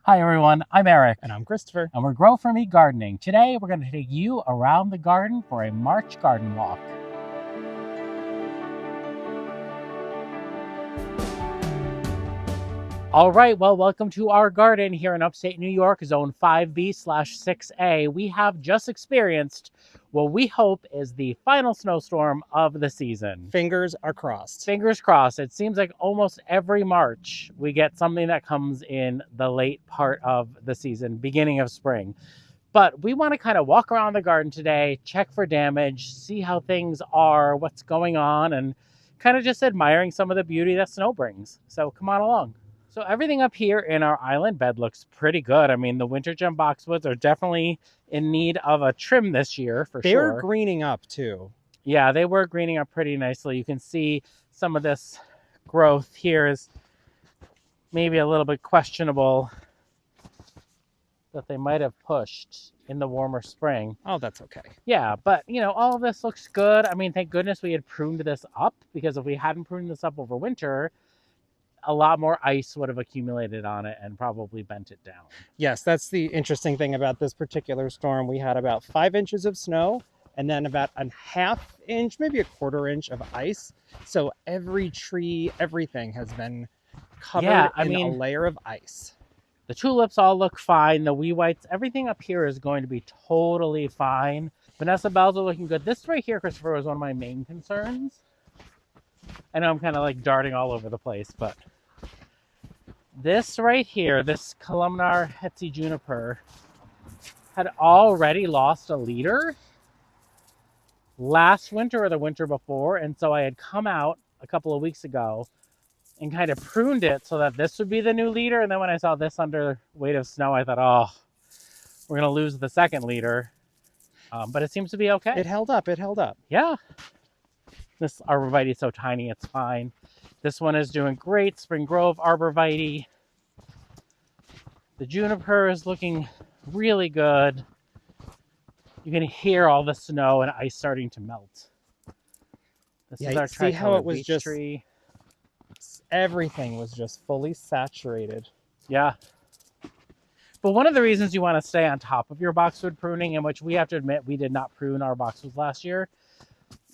Hi everyone, I'm Eric. And I'm Christopher. And we're Grow For Me Gardening. Today we're going to take you around the garden for a March garden walk. All right, well, welcome to our garden here in upstate New York, Zone 5B/6A. We have just experienced what we hope is the final snowstorm of the season. Fingers are crossed. Fingers crossed. It seems like almost every March we get something that comes in the late part of the season, beginning of spring. But we want to kind of walk around the garden today, check for damage, see how things are, what's going on, and kind of just admiring some of the beauty that snow brings. So come on along. So everything up here in our island bed looks pretty good. I mean, the winter gem boxwoods are definitely in need of a trim this year for sure. They're greening up too. Yeah, they were greening up pretty nicely. You can see some of this growth here is maybe a little bit questionable that they might have pushed in the warmer spring. Oh, that's okay. Yeah, but you know, all of this looks good. I mean, thank goodness we had pruned this up, because if we hadn't pruned this up over winter, a lot more ice would have accumulated on it and probably bent it down. Yes, that's the interesting thing about this particular storm. We had about 5 inches of snow and then about a half inch, maybe a quarter inch of ice. So every tree, everything has been covered in a layer of ice. The tulips all look fine. The wee whites, everything up here is going to be totally fine. Vanessa bells are looking good. This right here, Christopher, was one of my main concerns. I know I'm kind of like darting all over the place, but this right here, this columnar Hetzy juniper, had already lost a leader last winter or the winter before. And so I had come out a couple of weeks ago and kind of pruned it so that this would be the new leader. And then when I saw this under weight of snow, I thought, oh, we're going to lose the second leader. But it seems to be okay. It held up. It held up. Yeah. This arborvitae is so tiny, it's fine. This one is doing great. Spring Grove arborvitae. The juniper is looking really good. You can hear all the snow and ice starting to melt. This is our see how it was just tree. Everything was just fully saturated. Yeah. But one of the reasons you want to stay on top of your boxwood pruning, in which we have to admit we did not prune our boxwoods last year,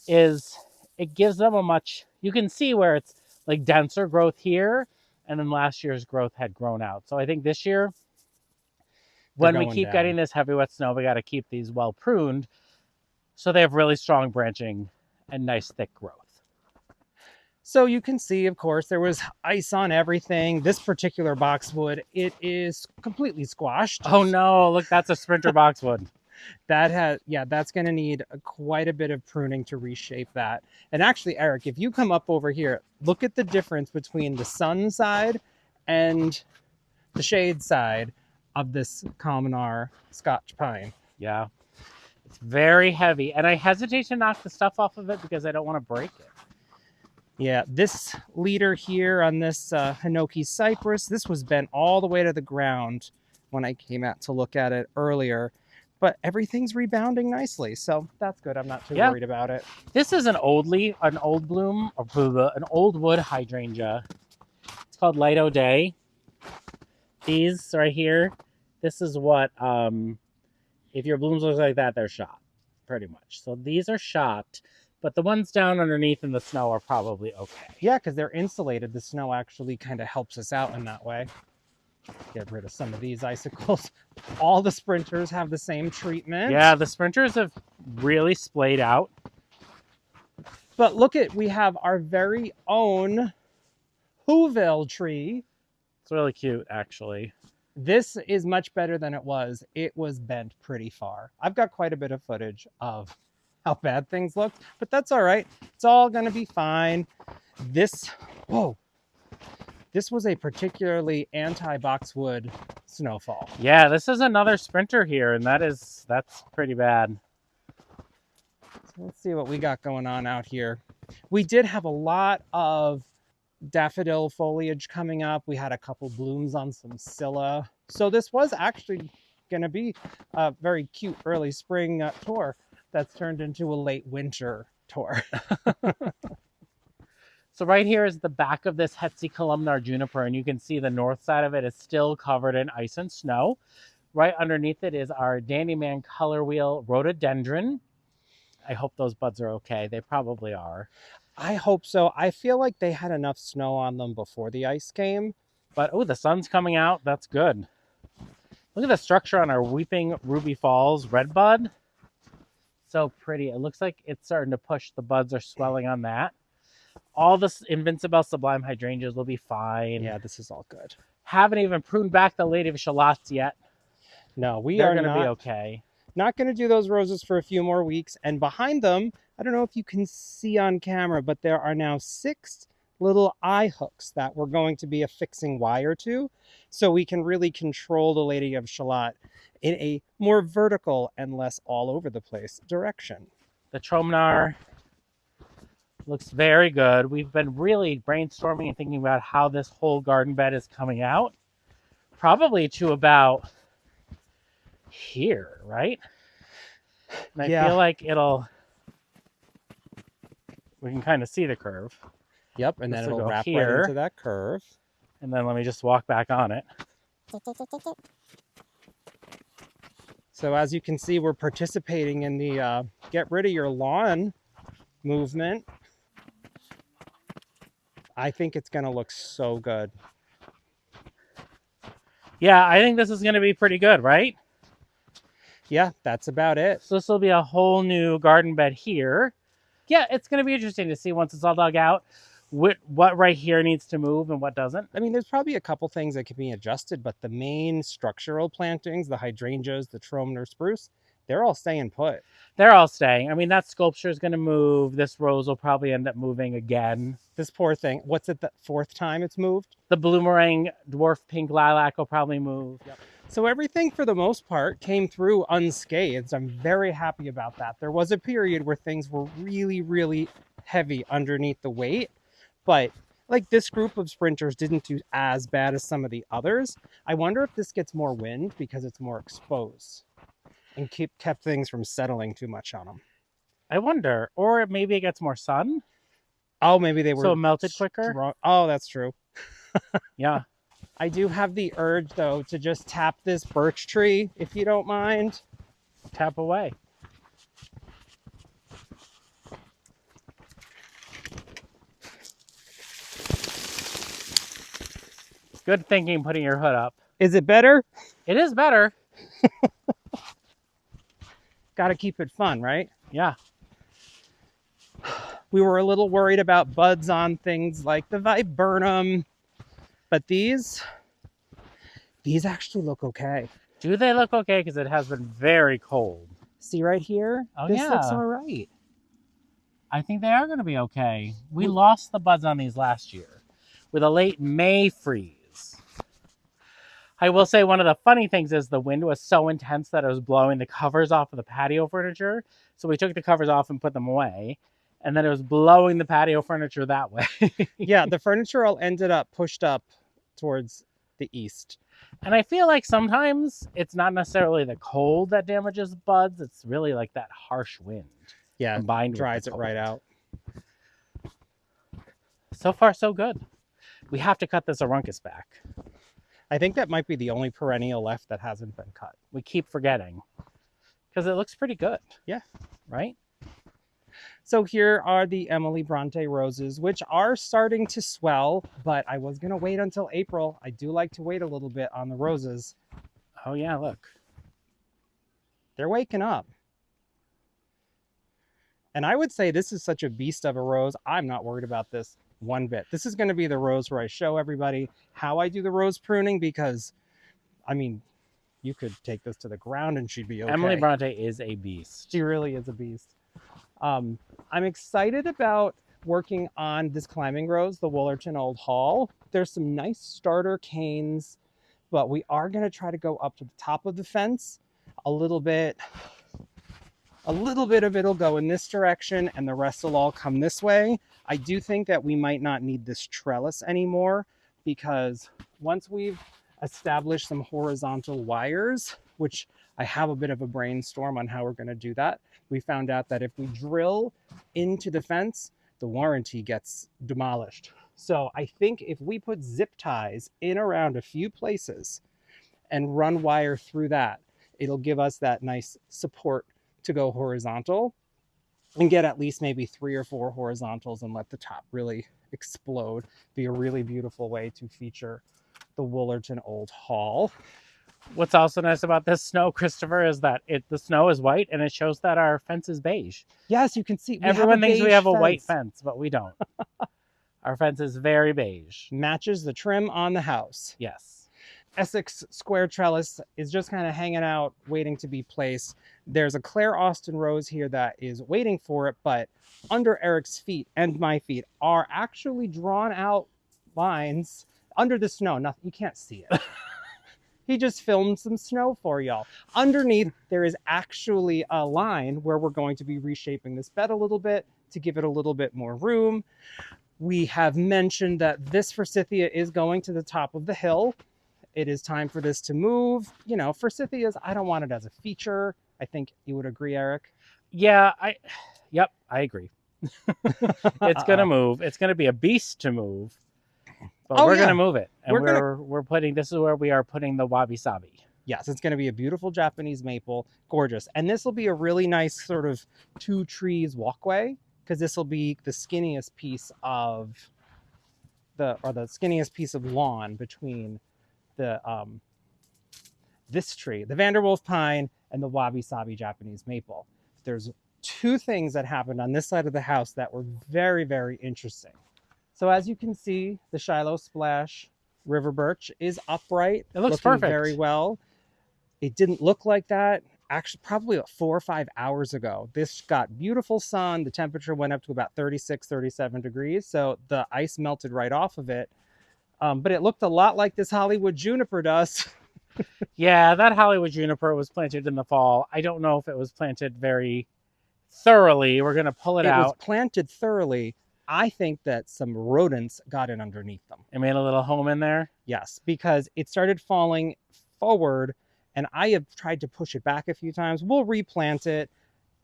is it gives them a much, you can see where it's like denser growth here, and then last year's growth had grown out. So I think this year, when we keep getting this heavy wet snow, we got to keep these well pruned so they have really strong branching and nice thick growth. So you can see, of course, there was ice on everything. This particular boxwood, it is completely squashed. Oh no, look, that's a sprinter boxwood. That's going to need quite a bit of pruning to reshape that. And actually, Eric, if you come up over here, look at the difference between the sun side and the shade side of this columnar Scotch pine. Yeah, it's very heavy. And I hesitate to knock the stuff off of it because I don't want to break it. Yeah, this leader here on this Hinoki cypress, this was bent all the way to the ground when I came out to look at it earlier. But everything's rebounding nicely, so that's good. I'm not too worried about it. This is an old bloom, or an old wood hydrangea. It's called Light O'Day. These right here, this is what, if your blooms look like that, they're shot, pretty much. So these are shot, but the ones down underneath in the snow are probably okay. Yeah, because they're insulated. The snow actually kind of helps us out in that way. Get rid of some of these icicles. All the sprinters have the same treatment. Yeah, the sprinters have really splayed out. But look we have our very own Hooville tree. It's really cute, actually. This is much better than it was. It was bent pretty far. I've got quite a bit of footage of how bad things looked, but that's all right. It's all going to be fine. This was a particularly anti-boxwood snowfall. Yeah, this is another sprinter here, and that's pretty bad. So let's see what we got going on out here. We did have a lot of daffodil foliage coming up. We had a couple blooms on some scilla. So this was actually going to be a very cute early spring tour that's turned into a late winter tour. So right here is the back of this Hetzi columnar juniper, and you can see the north side of it is still covered in ice and snow. Right underneath it is our Dandyman color wheel rhododendron. I hope those buds are okay. They probably are. I hope so. I feel like they had enough snow on them before the ice came. But, oh, the sun's coming out. That's good. Look at the structure on our Weeping Ruby Falls red bud. So pretty. It looks like it's starting to push. The buds are swelling on that. All the Invincible Sublime hydrangeas will be fine. Yeah, this is all good. Haven't even pruned back the Lady of Shallots yet. No, They're going to be okay. Not going to do those roses for a few more weeks. And behind them, I don't know if you can see on camera, but there are now 6 little eye hooks that we're going to be affixing wire to, so we can really control the Lady of Shalott in a more vertical and less all over the place direction. The Tromnar looks very good. We've been really brainstorming and thinking about how this whole garden bed is coming out. Probably to about here, right? And I feel like we can kind of see the curve. Yep, and then it'll wrap right into that curve. And then let me just walk back on it. So as you can see, we're participating in the get rid of your lawn movement. I think it's going to look so good. Yeah, I think this is going to be pretty good, right? Yeah, that's about it. So this will be a whole new garden bed here. Yeah, it's going to be interesting to see once it's all dug out what right here needs to move and what doesn't. I mean, there's probably a couple things that can be adjusted, but the main structural plantings, the hydrangeas, the Tromner spruce, they're all staying put. They're all staying. I mean, that sculpture is going to move. This rose will probably end up moving again. This poor thing. What's it, the 4th time it's moved? The Bloomerang dwarf pink lilac will probably move. Yep. So everything, for the most part, came through unscathed. I'm very happy about that. There was a period where things were really, really heavy underneath the weight, but like this group of sprinters didn't do as bad as some of the others. I wonder if this gets more wind because it's more exposed and kept things from settling too much on them. I wonder. Or maybe it gets more sun. Oh, maybe they were so it melted quicker. Oh, that's true. Yeah. I do have the urge, though, to just tap this birch tree, if you don't mind. Tap away. Good thinking putting your hood up. Is it better? It is better. Got to keep it fun, right? Yeah. We were a little worried about buds on things like the viburnum, but these actually look okay. Do they look okay? Because it has been very cold. See right here? Oh, this yeah. looks all right. I think they are going to be okay. We lost the buds on these last year with a late May freeze. I will say one of the funny things is the wind was so intense that it was blowing the covers off of the patio furniture. So we took the covers off and put them away. And then it was blowing the patio furniture that way. Yeah, the furniture all ended up pushed up towards the east. And I feel like sometimes it's not necessarily the cold that damages buds. It's really like that harsh wind. Yeah, combined dries it right out. So far, so good. We have to cut this Aruncus back. I think that might be the only perennial left that hasn't been cut. We keep forgetting. Because it looks pretty good. Yeah. Right? So here are the Emily Bronte roses, which are starting to swell, but I was going to wait until April. I do like to wait a little bit on the roses. Oh, yeah, look. They're waking up. And I would say this is such a beast of a rose. I'm not worried about this one bit. This is going to be the rose where I show everybody how I do the rose pruning because, I mean, you could take this to the ground and she'd be okay. Emily Bronte is a beast. She really is a beast. I'm excited about working on this climbing rose, the Woolerton Old Hall. There's some nice starter canes, but we are going to try to go up to the top of the fence a little bit. A little bit of it'll go in this direction and the rest will all come this way. I do think that we might not need this trellis anymore because once we've established some horizontal wires, which I have a bit of a brainstorm on how we're going to do that, we found out that if we drill into the fence the warranty gets demolished. So I think if we put zip ties in around a few places and run wire through that, it'll give us that nice support to go horizontal and get at least maybe 3 or 4 horizontals and let the top really explode. Be a really beautiful way to feature the Woolerton Old Hall. What's also nice about this snow, Christopher, is that the snow is white and it shows that our fence is beige. Yes, you can see. Everyone thinks we have a white fence, but we don't. Our fence is very beige. Matches the trim on the house. Yes. Essex square trellis is just kind of hanging out, waiting to be placed. There's a Claire Austin rose here that is waiting for it, but under Eric's feet and my feet are actually drawn out lines under the snow. Nothing, you can't see it. He just filmed some snow for y'all. Underneath, there is actually a line where we're going to be reshaping this bed a little bit to give it a little bit more room. We have mentioned that this forsythia is going to the top of the hill. It is time for this to move. You know, forsythias, I don't want it as a feature. I think you would agree, Eric. Yeah, I agree. It's gonna move. It's gonna be a beast to move, but we're gonna move it, and we're putting. This is where we are putting the wabi sabi. Yes, it's going to be a beautiful Japanese maple, gorgeous, and this will be a really nice sort of 2 trees walkway because this will be the skinniest piece of the skinniest piece of lawn between the this tree, the Vanderwolf pine, and the wabi sabi Japanese maple. There's 2 things that happened on this side of the house that were very, very interesting. So as you can see, the Shiloh Splash River Birch is upright. It looks perfect. Very well. It didn't look like that. Actually, probably 4 or 5 hours ago. This got beautiful sun. The temperature went up to about 36, 37 degrees. So the ice melted right off of it. But it looked a lot like this Hollywood juniper does. Yeah, that Hollywood juniper was planted in the fall. I don't know if it was planted very thoroughly. We're going to pull it out. It was planted thoroughly. I think that some rodents got in underneath them. It made a little home in there? Yes, because it started falling forward, and I have tried to push it back a few times. We'll replant it.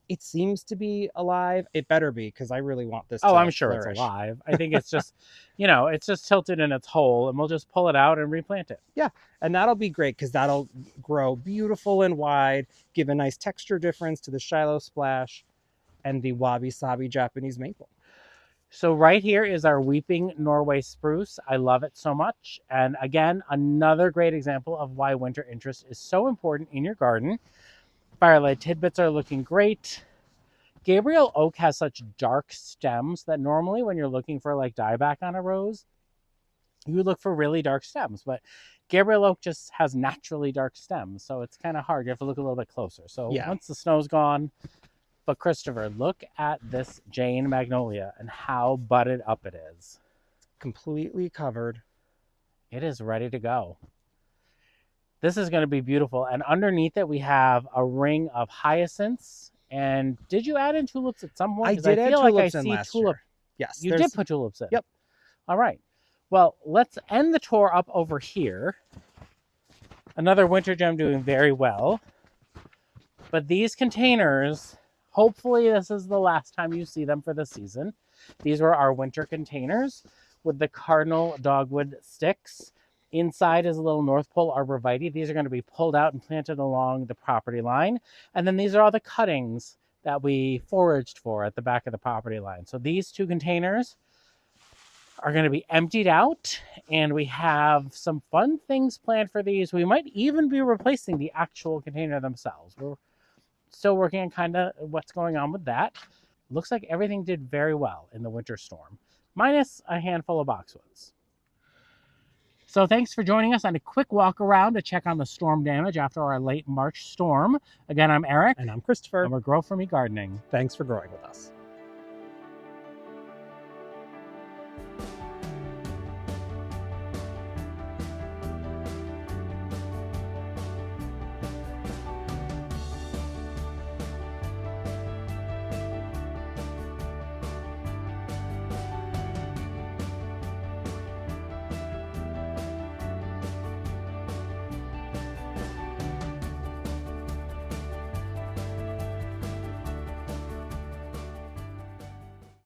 It seems to be alive. It better be, because I really want this to I'm sure flourish. It's alive. I think it's just, it's just tilted in its hole, and we'll just pull it out and replant it. Yeah, and that'll be great, because that'll grow beautiful and wide, give a nice texture difference to the Shiloh Splash and the Wabi Sabi Japanese maple. So right here is our weeping Norway spruce. I love it so much. And again, another great example of why winter interest is so important in your garden. Firelight tidbits are looking great. Gabriel oak has such dark stems that normally when you're looking for like dieback on a rose, you would look for really dark stems. But Gabriel oak just has naturally dark stems, so it's kind of hard. You have to look a little bit closer. So once the snow's gone. But Christopher, look at this Jane magnolia and how budded up it is. Completely covered. It is ready to go. This is going to be beautiful. And underneath it, we have a ring of hyacinths. And did you add in tulips at some point? I did add tulips in last year. Yes. You did put tulips in? Yep. All right. Well, let's end the tour up over here. Another winter gem doing very well. But these containers... Hopefully this is the last time you see them for the season. These were our winter containers with the cardinal dogwood sticks. Inside is a little North Pole arborvitae. These are going to be pulled out and planted along the property line. And then these are all the cuttings that we foraged for at the back of the property line. So these 2 containers are going to be emptied out, and we have some fun things planned for these. We might even be replacing the actual container themselves. We're still working on kind of what's going on with that. Looks like everything did very well in the winter storm, minus a handful of boxwoods. So thanks for joining us on a quick walk around to check on the storm damage after our late March storm. Again, I'm Eric. And I'm Christopher. And we're Grow For Me Gardening. Thanks for growing with us.